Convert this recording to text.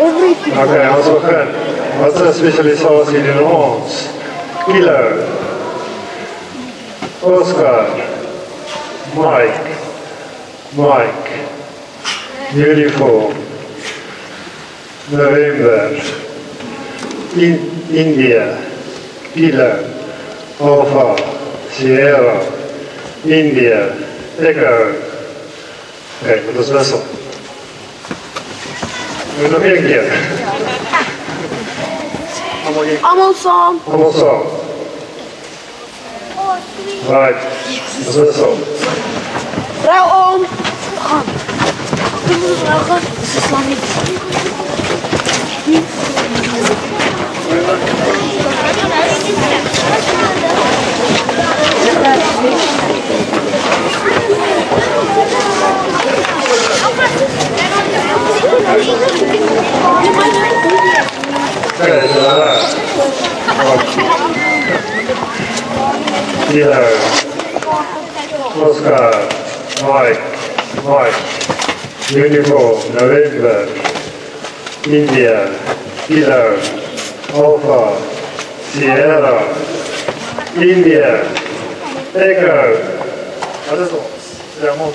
Everything. Okay, ons begin. Wat is specialisatie doen ons? Kilo, Oscar, Mike, Uniform, November, India, Kilo, Alpha, Sierra, India, Echo. Kijk, wat is wissel? Moet nog één keer. Allemaal samen. Allemaal samen. Right, dat is wissel. Draai om. Gaan. We moeten dragen. Ze slaan niet. Oké, daar. Kilo, Oscar, Mike, Uniform, November, India, Kilo, Alpha, Sierra, India, Echo. Wat is ons? Ja, moet.